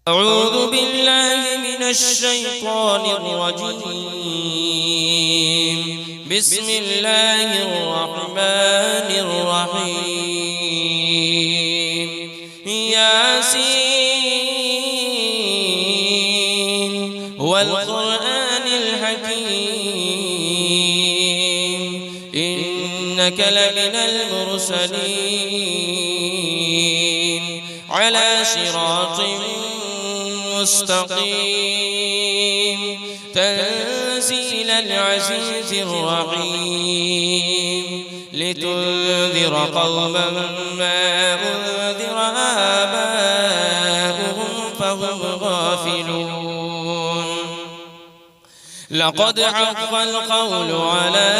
أعوذ بالله من الشيطان الرجيم. بسم الله الرحمن الرحيم. ياسين والقرآن الحكيم إنك لمن المرسلين على صراط مستقيم تنزيل العزيز الرحيم لتنذر قوما ما أنذر آباؤهم فهم غافلون. لقد حق القول على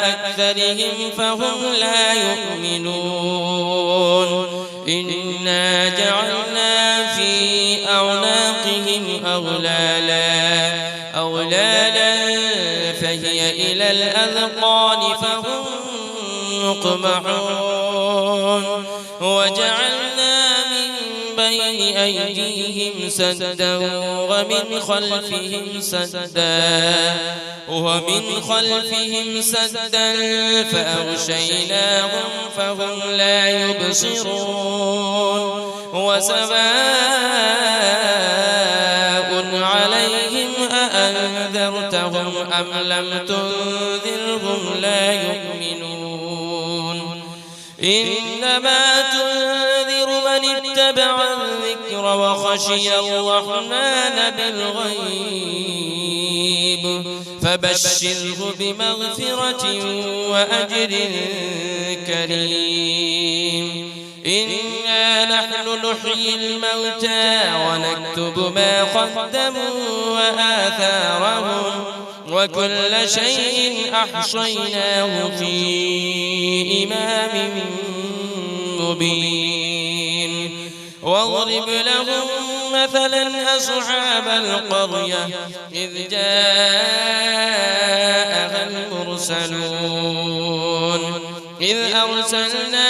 أكثرهم فهم لا يؤمنون. إنا جعلنا في أعناقهم أغلالا فهي إلى الأذقان فهم مقمحون. وجعلنا من بين أيديهم سدا ومن خلفهم سدا فأغشيناهم فهم لا يبصرون. وسواء عليهم أأنذرتهم أم لم تنذرهم لا يؤمنون. إنما تنذر من اتبع الذكر وخشي الرحمن بالغيب فبشره بمغفرة وأجر كريم. إنا نحن نحيي الموتى ونكتب ما قدموا وآثارهم وكل شيء أحصيناه في إمام مبين. واضرب لهم مثلا أصحاب القرية إذ جاءها المرسلون إذ أرسلنا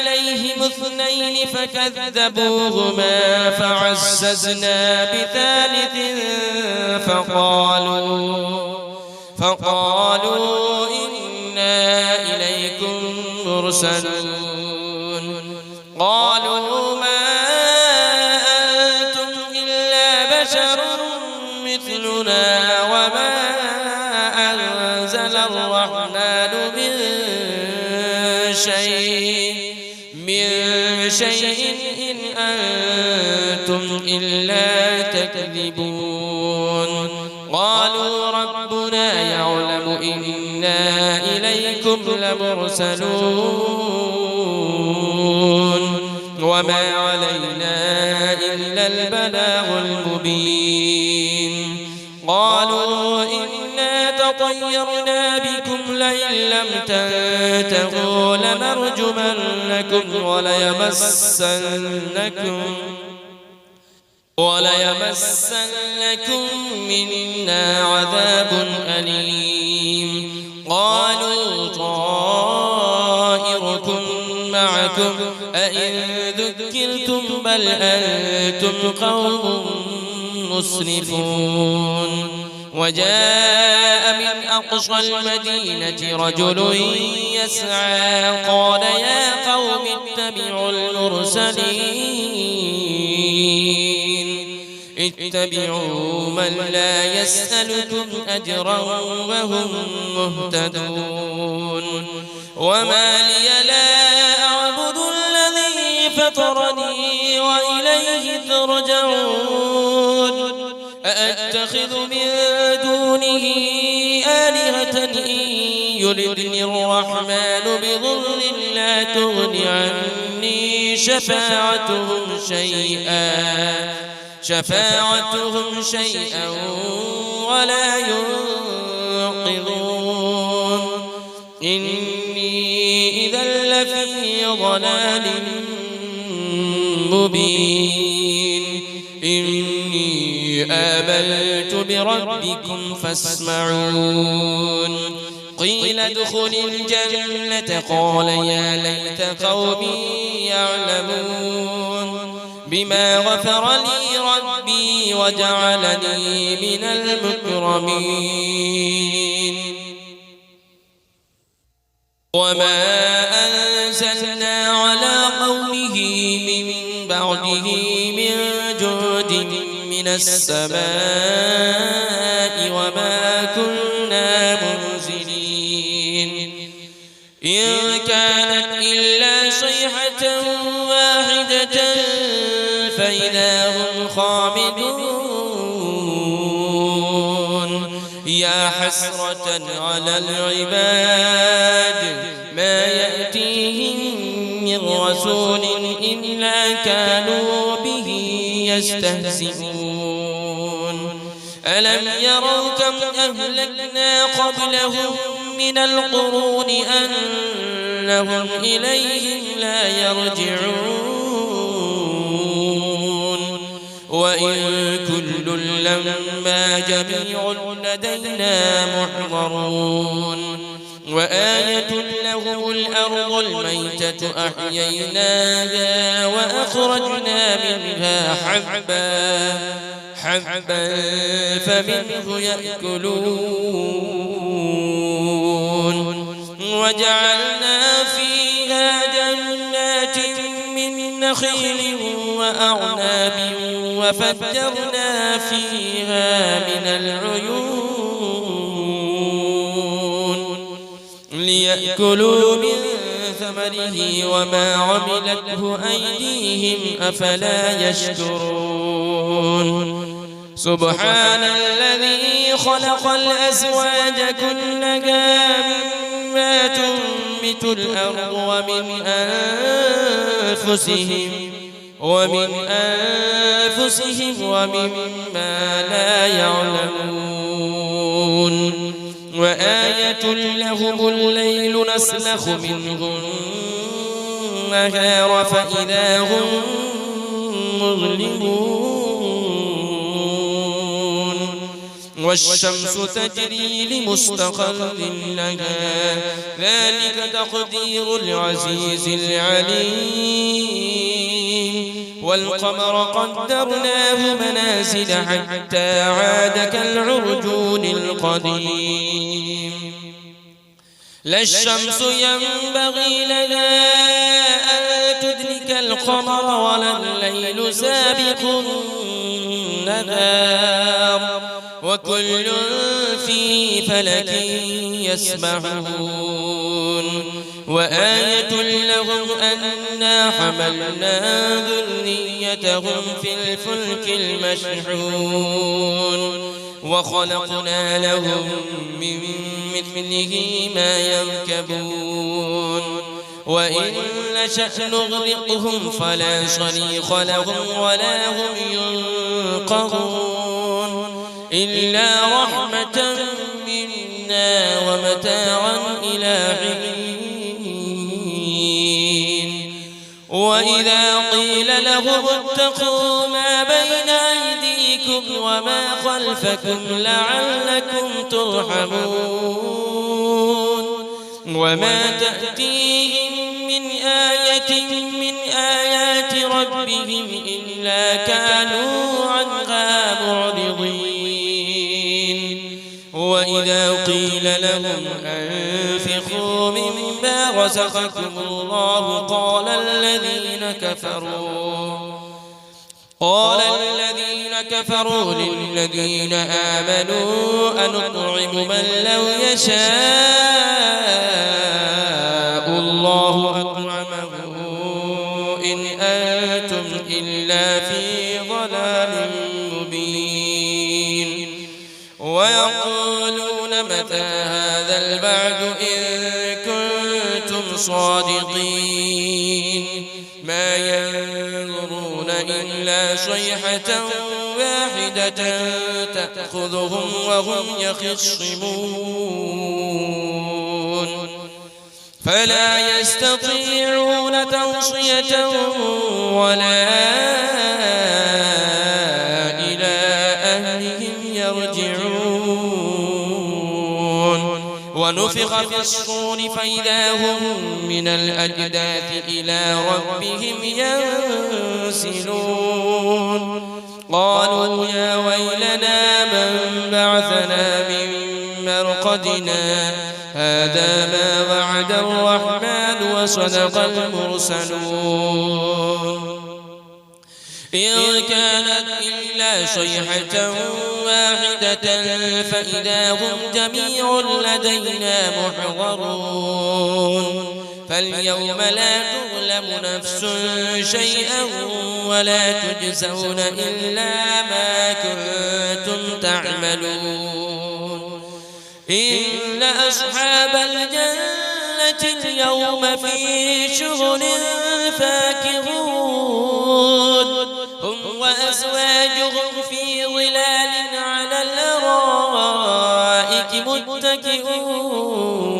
إليهم 2 فكذبوهما فعززنا بثالث فقالوا إنا إليكم مرسلون. قالوا ما أنتم إلا بشر مثلنا وما أنزل الرحمن من شيء إن أنتم إلا تكذبون. قالوا ربنا يعلم إنا إليكم لمرسلون وما علينا إلا البلاغ المبين. قالوا إنا تطيرنا بكم لئن لم تنتهوا لنرجمنكم وليمسنكم منا عذاب أليم. قالوا طائركم معكم أئن ذكرتم بل أنتم قوم مسرفون. وجاء من أقصى المدينة رجل يسعى قال يا قوم اتبعوا اتبعوا من لا يسألكم أجرا وهم مهتدون. وما لي لا أعبد الذي فطرني وإليه ترجعون. أأتخذ من دونه آلهة إن يردني الرحمن بضر لا تغن عني شفاعتهم شيئا ولا ينقذون. إني إذا لفي ضلال مبين. إني آمنت بربكم فاسمعون. قيل ادخل الجنة قال يا ليت قومي يعلمون. بما غفر لي ربي وجعلني من المكرمين وما أنزلنا على قومه من بعده من جود من السماء وما كنا منزلين إن كانت إلا صيحة واحدة فإذا هم خامدون يا حسرة على العباد ما يأتيهم من رسول إلا كانوا به يستهزئون ألم يروا كم أهلكنا قبلهم من القرون أنهم إليهم لا يرجعون وإن كل لما جميع لدينا محضرون وآية لهم الأرض الميتة أحييناها وأخرجنا منها حبا فمنه يأكلون وجعلنا فيها جنات من نخيل وأعناب وفجرنا فيها من العيون ليأكلوا من ثمره وما عملته أيديهم أفلا يشكرون سبحان الذي خلق الأزواج كلها مما تنبت الأرض ومن أنفسهم ومما لا يعلمون وآية لهم الليل نسلخ منه النهار فإذا هم مظلمون والشمس تجري لمستقر لها ذلك تقدير العزيز العليم والقمر قدرناه منازل حتى عاد كالعرجون القديم لا الشمس ينبغي لها أن تدرك القمر ولا الليل سابق النهار وكل في فلك يسبحون وآية لهم أنا حملنا ذريتهم في الفلك المشحون وخلقنا لهم من مثله ما يركبون وإن نشأ نغرقهم فلا صريخ لهم ولا هم ينقذون إلا رحمة منا ومتاعا إلى حين وإذا قيل لهم اتقوا ما بين أيديكم وما خلفكم لعلكم ترحمون وما تأتيهم من آية من آيات ربهم إلا كانوا عنها معرضين وإذا قيل لهم أنفقوا مما رزقكم الله قال الذين كفروا للذين آمنوا أنطعم من لو يشاء الله أطعمه إن أنتم إلا في ضلال مبين ويقولون متى هذا البعد إن كنتم صادقين ما ينظرون إلا صيحة واحدة تأخذهم وهم يخصمون فلا يستطيعون توصية ولا إلى أهلهم يرجعون ونفخ في الصور فإذا هم من الأجداث إلى ربهم ينسلون قالوا يا ويلنا من بعثنا من مرقدنا هذا ما وعد الرحمن وصدق المرسلون إن كانت إلا صيحة واحدة فإذا هم جميع لدينا محضرون فاليوم لا تظلم نفس شيئا ولا تجزون إلا ما كنتم تعملون إن أصحاب الجنة اليوم في شغل فاكهون هم وأزواجهم في ظلال على الأرائك متكئون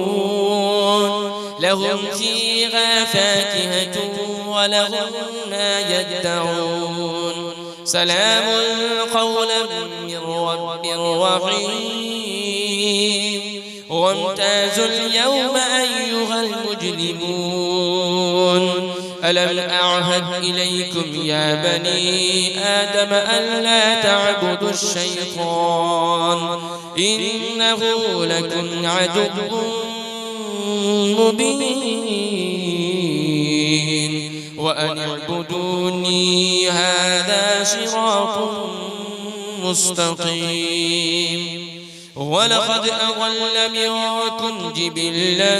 لهم فيها فاكهة ولهم ما يدعون سلام قولا من رب رحيم وامتازوا اليوم أيها المجرمون ألم أعهد إليكم يا بني آدم ألا تعبدوا الشيطان إنه لكم عدو مبين وأن اعبدوني هذا صراط مستقيم ولقد أضل منكم جبلا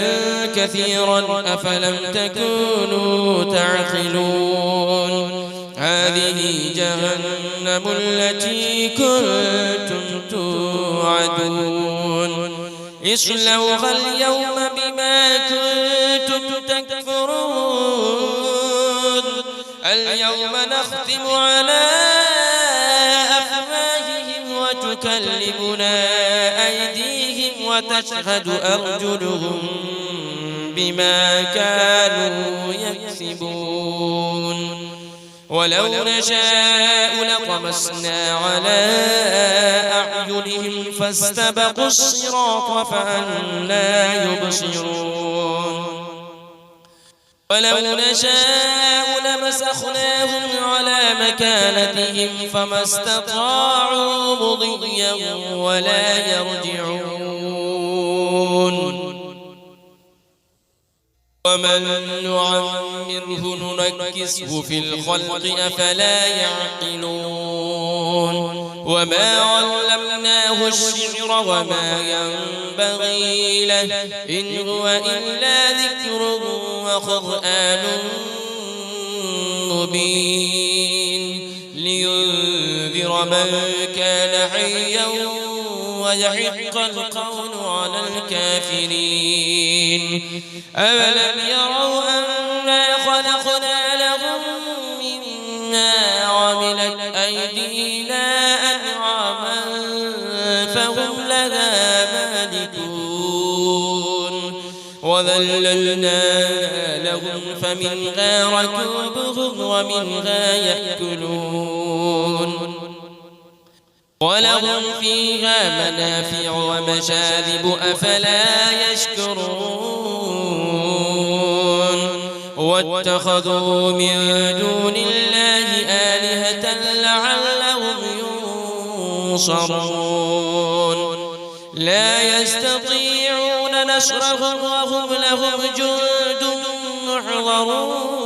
كثيرا أفلم تكونوا تعقلون هذه جهنم التي كنتم توعدون اصلوها اليوم بما كنتم تكفرون اليوم نختم على أفواههم وتكلمنا أيديهم وتشهد أرجلهم بما كانوا يكسبون ولو نشاء لطمسنا على أعينهم فاستبقوا الصراط فأنى يبصرون ولو نشاء لمسخناهم على مكانتهم فما استطاعوا مضيا ولا يرجعون ومن نعمره ننكسه في الخلق أفلا يعقلون وما علمناه الشعر وما ينبغي له إن هو إلا ذكر وقرآن مبين لينذر من كان حيا ويحق القول على الكافرين أولم يروا أنا خلقنا لهم مما عملت أيدينا أنعاما فهم لها مالكون وذللنا لهم فمنها ركوبهم ومنها يأكلون ولهم فيها منافع ومشارب أفلا يشكرون واتخذوا من دون الله آلهة لعلهم ينصرون لا يستطيعون نصرهم وهم لهم جند محضرون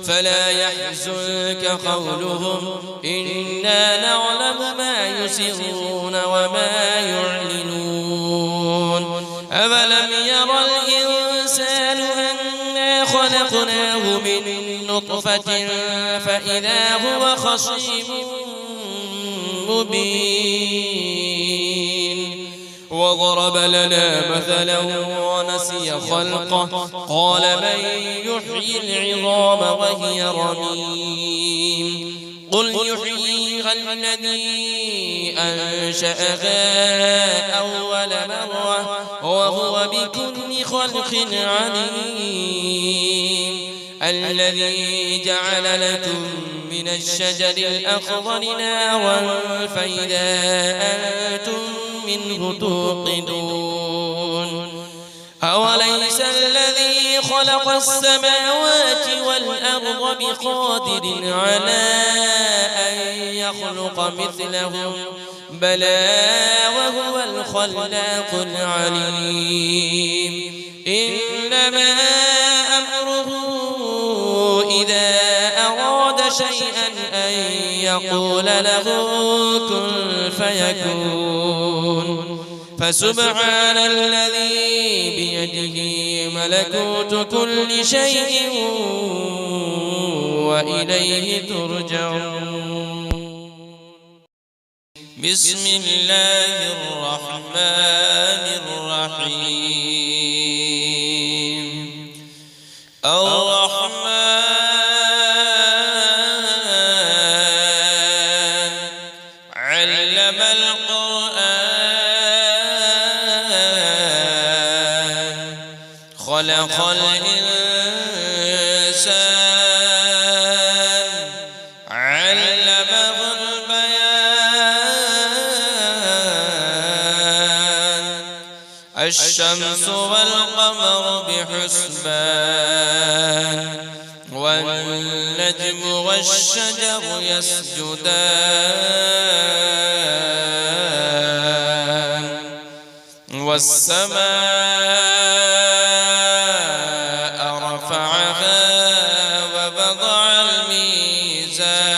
فلا يحزنك قولهم إنا نعلم ما يسرون وما يعلنون أولم ير الإنسان أنا خلقناه من نطفة فإذا هو خصيم مبين وضرب لنا مثلا ونسي خلقه قال من يحيي العظام وهي رميم قل يحييها الذي أنشأها أول مرة وهو بكل خلق عليم الذي جعل لكم من الشجر الأخضر نارا فإذا أنتم منه توقدون أوليس الذي خلق السماوات والأرض بقادر على أن يخلق مثلهم بلى وهو الخلاق العليم إنما أمره إذا أراد شيئا أن يقول له كن فيكون فسبحان الذي بيده ملكوت كل شيء وإليه ترجعون بسم الله الرحمن الرحيم الرحمن علم القرآن خلق الإنسان علمه البيان الشمس والقمر بحسبان والنجم والشجر يسجدان والسماء رفعها ووضع الميزان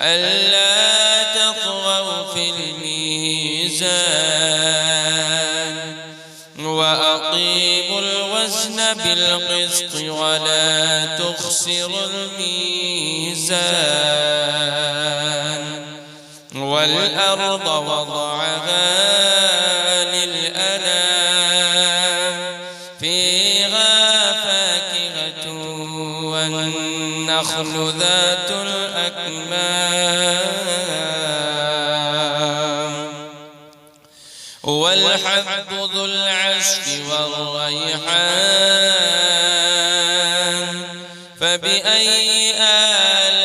ألا تطغوا في الميزان وأقيموا الوزن بالقسط ولا تخسروا الميزان والأرض وضعها للأنام فيها فاكهة والنخل ذات الأكمام والحب ذو العصف والريحان فبأي آلاء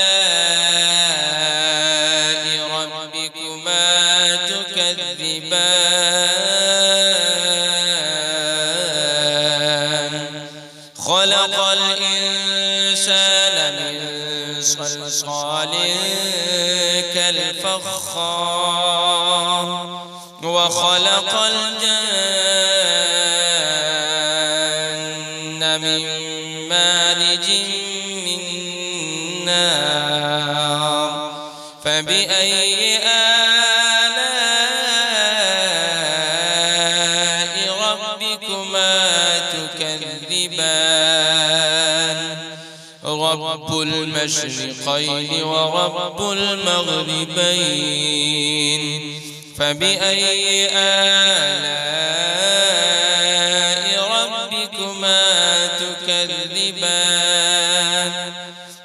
ربكما تكذبان خلق الإنسان من صلصال كالفخار وخلق الجن من مارج من نار فبأي آلاء ربكما تكذبان رب المشرقين ورب المغربين فبأي آلاء ربكما تكذبان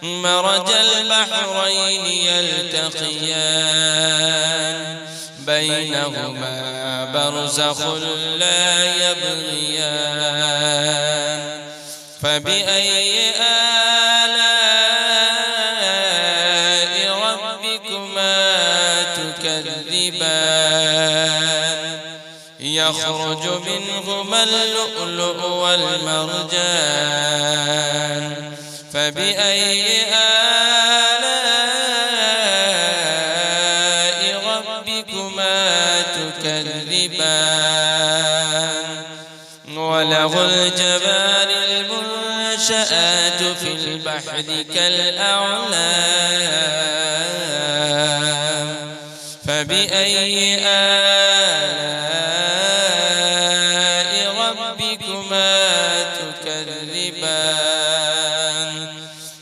مرج البحرين يلتقيان بينهما برزخ لا يبغيان فبأي آلاء ربكما تكذبان يخرج منهما اللؤلؤ والمرجان فبأي آلاء ربكما تكذبان وله الجبال المنشآت في البحر كالأعلام فبأي آلاء ربكما تكذبان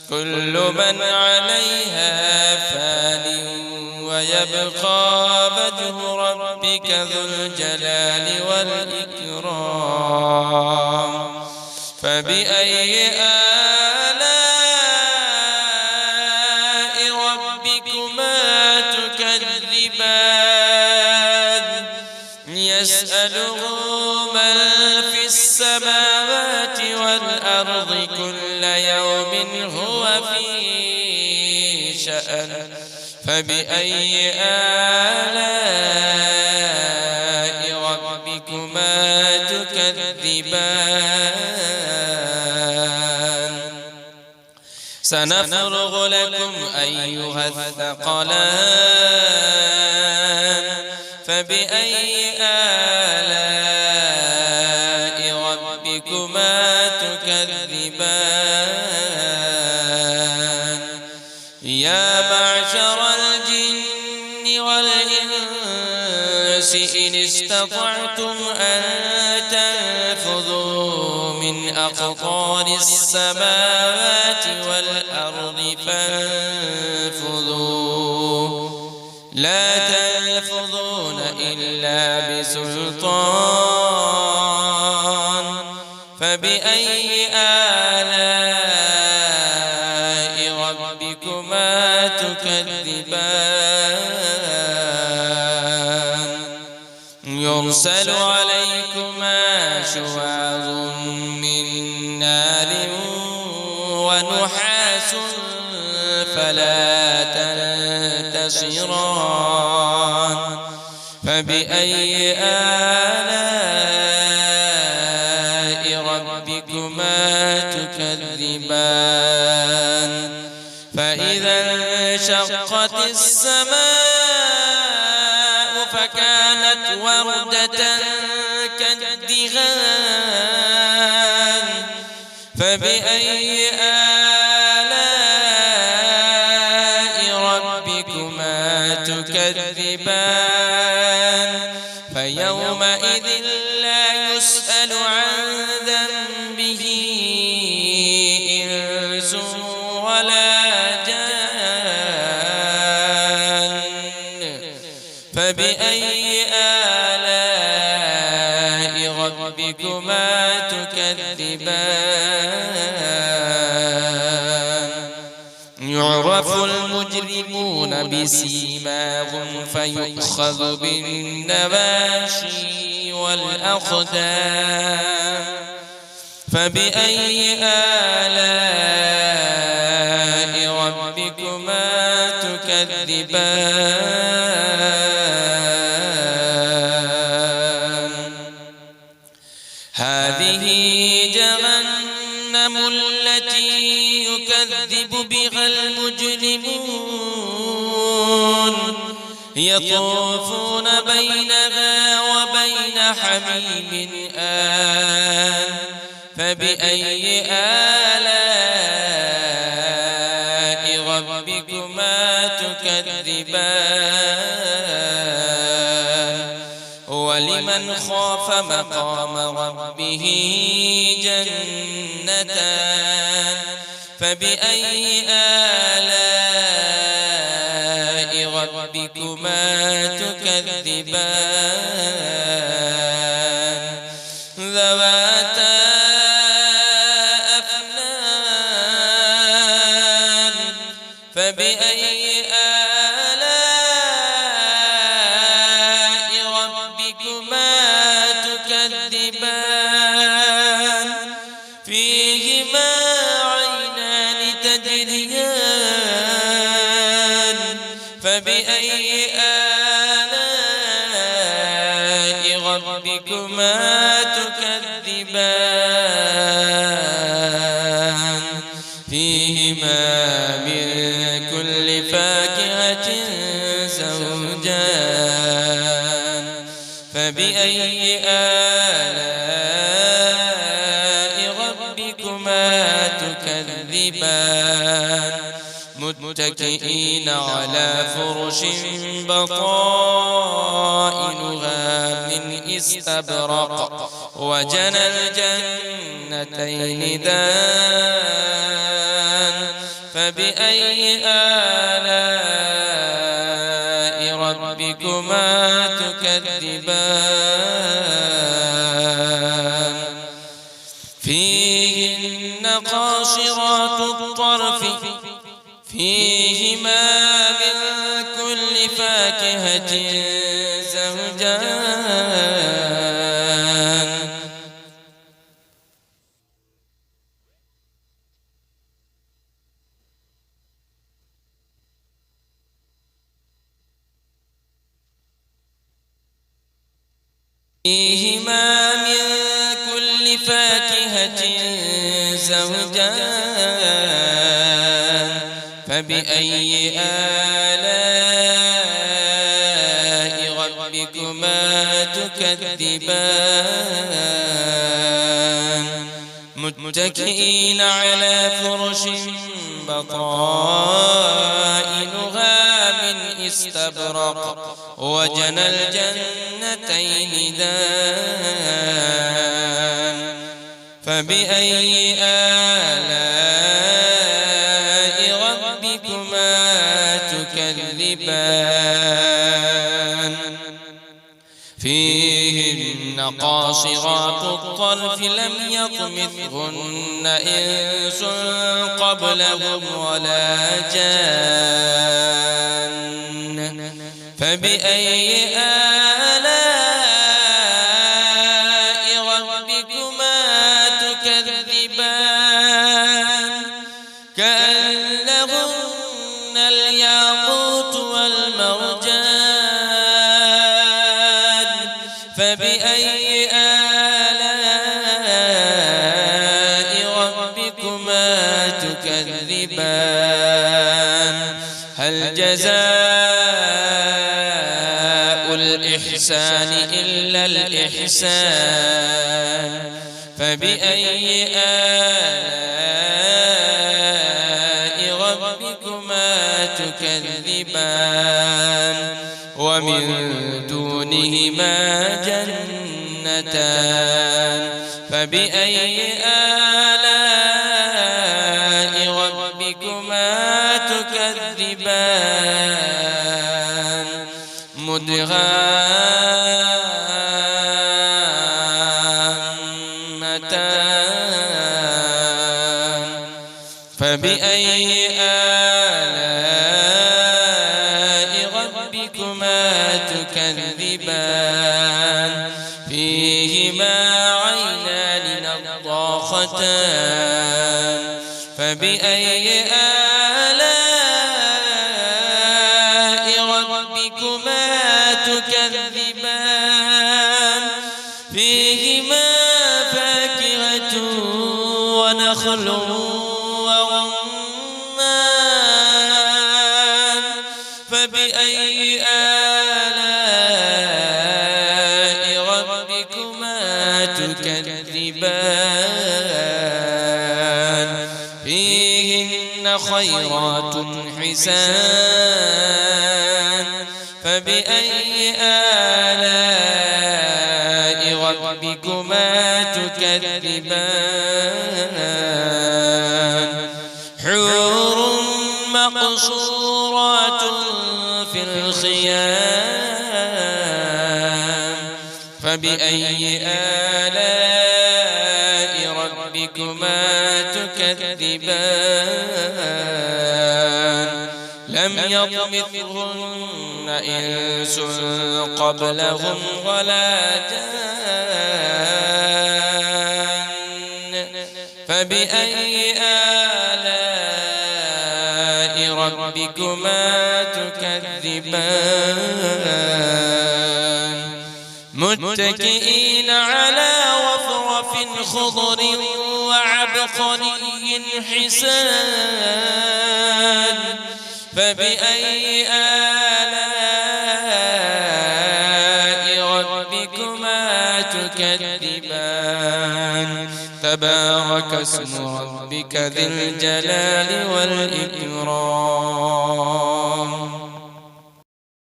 كل من عليها فان ويبقى وجه ربك ذو الجلال والإكرام فبأي آلاء ربكما تكذبان يسأله من في السماوات والأرض كل يوم هو في شأن فبأي آلاء ربكما تكذبان سنفرغ لكم أيها الثقلان فبأي آلاء ربكما تكذبان يا معشر الجن والإنس إن استطعتم أن تنفذوا من أقطار السماوات والأرض فانفذوا لا تنفذون إلا بسلطان فبأي آلاء ربكما تكذبان يرسل عليكما شواظ من نار ونحاس فلا تنتصران فبأي آلاء ربكما تكذبان فإذا انشقت السماء فكانت وردة كالدهان فبأي آلاء ربكما تكذبان فيومئذ لا يسأل عن ذنبه إنس ولا جان فبأي آلاء ربكما تكذبان يعرف المجرمون بسيماهم فيؤخذ بالنواشي والأقدام فبأي آلاء ربكما تكذبان هذه جهنم التي يكذب بها المجرمون يطوفون بينها وبين حميم آن فبأي آلاء ربكما تكذبان ولمن خاف مقام ربه جنتان فبأي آلاء ربكما تكذبان ذواتا أفنان فبأي آلاء ربكما تكذبان فيهما عينان تجريان فبأي آلاء ربكما تكذبان فيهما من كل فاكهة زوجان فبأي آلاء ربكما تكذبان متكئين على فرش بطائنها من استبرق وجنى الجنتين دان فبأي آلاء ربكما تكذبان فيهن قاصرات الطرف فيهما من كل فاكهة زوجان فيهما من كل فاكهة زوجان فبأي آلاء ربكما تكذبان متكئين على فرش بطائنها من استبرق وجنى الجنتين دان فبأي آلاء ربكما تكذبان فيهن قاصرات الطرف لم يطمثهن إنس قبلهم ولا جان فبأي آلاء ربكما تكذبان كأنهن الياقوت والمرجان فبأي آلاء ربكما تكذبان هل جزاء الإحسان إلا الإحسان فبأي آلاء ربكما تكذبان ومن دونهما جنتان فبأي آلاء ربكما تكذبان مدهامتان فبأي آلاء ربكما تكذبان فيهما عينان نضاختان فبأي آلاء ربكما تكذبان فيهما فاكهة ونخل ورمان فبأي آلاء ربكما تكذبان فيهن خيرات حسان فبأي آلاء ربكما تكذبان حور مقصورات في الخيام فبأي آلاء ربكما تكذبان لم يطمثهن إنس قبلهم ولا جان فبأي آلاء ربكما تكذبان متكئين على وفرف خضر وعبقري حسان فبأي آلاء ربكما تكذبان تبارك اسم ربك ذي الجلال والإكرام